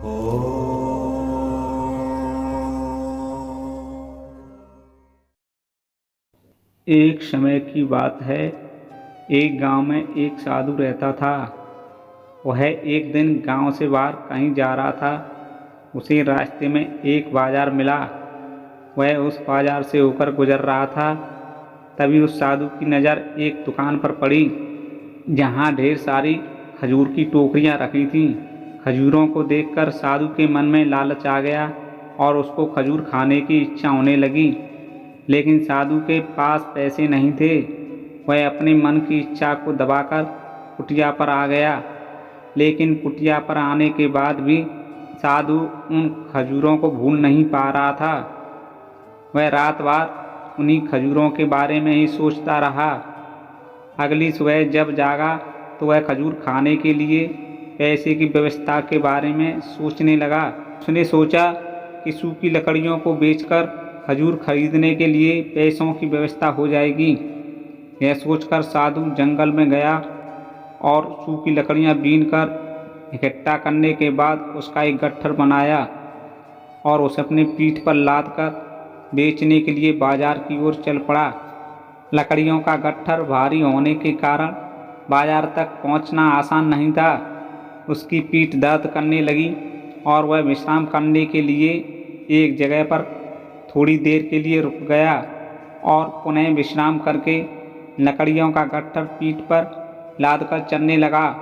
एक समय की बात है। एक गांव में एक साधु रहता था। वह एक दिन गांव से बाहर कहीं जा रहा था। उसे रास्ते में एक बाजार मिला। वह उस बाजार से होकर गुजर रहा था। तभी उस साधु की नज़र एक दुकान पर पड़ी, जहां ढेर सारी खजूर की टोकरियां रखी थीं। खजूरों को देखकर साधु के मन में लालच आ गया और उसको खजूर खाने की इच्छा होने लगी। लेकिन साधु के पास पैसे नहीं थे। वह अपने मन की इच्छा को दबाकर कुटिया पर आ गया। लेकिन कुटिया पर आने के बाद भी साधु उन खजूरों को भूल नहीं पा रहा था। वह रात भर उन्हीं खजूरों के बारे में ही सोचता रहा। अगली सुबह जब जागा तो वह खजूर खाने के लिए पैसे की व्यवस्था के बारे में सोचने लगा। उसने सोचा कि सूखी लकड़ियों को बेचकर खजूर खरीदने के लिए पैसों की व्यवस्था हो जाएगी। यह सोचकर साधु जंगल में गया और सूखी लकड़ियां बीनकर इकट्ठा करने के बाद उसका एक गट्ठर बनाया और उसे अपनी पीठ पर लाद कर बेचने के लिए बाजार की ओर चल पड़ा। लकड़ियों का गट्ठर भारी होने के कारण बाजार तक पहुंचना आसान नहीं था। उसकी पीठ दर्द करने लगी और वह विश्राम करने के लिए एक जगह पर थोड़ी देर के लिए रुक गया और पुनः विश्राम करके लकड़ियों का गट्ठर पीठ पर लाद कर चलने लगा।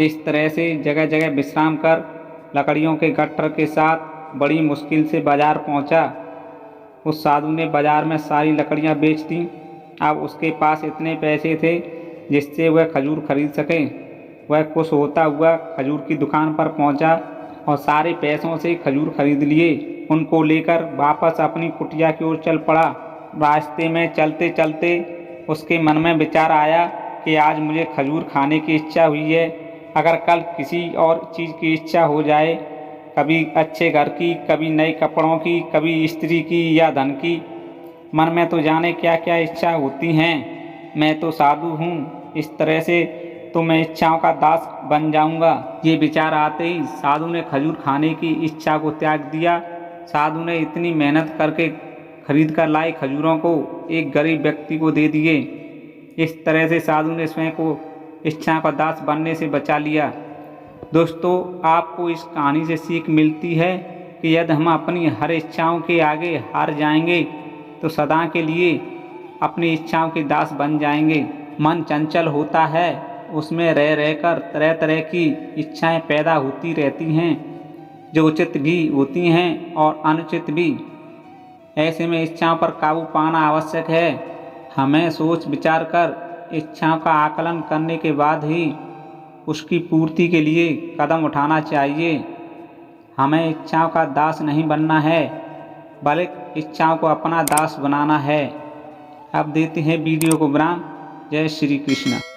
इस तरह से जगह जगह विश्राम कर लकड़ियों के गट्ठर के साथ बड़ी मुश्किल से बाजार पहुंचा। उस साधु ने बाजार में सारी लकड़ियां बेच दी। अब उसके पास इतने पैसे थे जिससे वह खजूर खरीद सके। वह खुश होता हुआ खजूर की दुकान पर पहुंचा और सारे पैसों से खजूर खरीद लिए। उनको लेकर वापस अपनी कुटिया की ओर चल पड़ा। रास्ते में चलते चलते उसके मन में विचार आया कि आज मुझे खजूर खाने की इच्छा हुई है, अगर कल किसी और चीज़ की इच्छा हो जाए, कभी अच्छे घर की, कभी नए कपड़ों की, कभी स्त्री की या धन की, मन में तो जाने क्या क्या इच्छा होती हैं। मैं तो साधु हूँ, इस तरह से तो मैं इच्छाओं का दास बन जाऊँगा। ये विचार आते ही साधु ने खजूर खाने की इच्छा को त्याग दिया। साधु ने इतनी मेहनत करके खरीद कर लाए खजूरों को एक गरीब व्यक्ति को दे दिए। इस तरह से साधु ने स्वयं को इच्छा का दास बनने से बचा लिया। दोस्तों, आपको इस कहानी से सीख मिलती है कि यदि हम अपनी हर इच्छाओं के आगे हार जाएंगे तो सदा के लिए अपनी इच्छाओं के दास बन जाएंगे। मन चंचल होता है, उसमें रह रहकर तरह तरह की इच्छाएं पैदा होती रहती हैं, जो उचित भी होती हैं और अनुचित भी। ऐसे में इच्छाओं पर काबू पाना आवश्यक है। हमें सोच विचार कर इच्छाओं का आकलन करने के बाद ही उसकी पूर्ति के लिए कदम उठाना चाहिए। हमें इच्छाओं का दास नहीं बनना है, बल्कि इच्छाओं को अपना दास बनाना है। अब देते हैं वीडियो को विराम। जय श्री कृष्ण।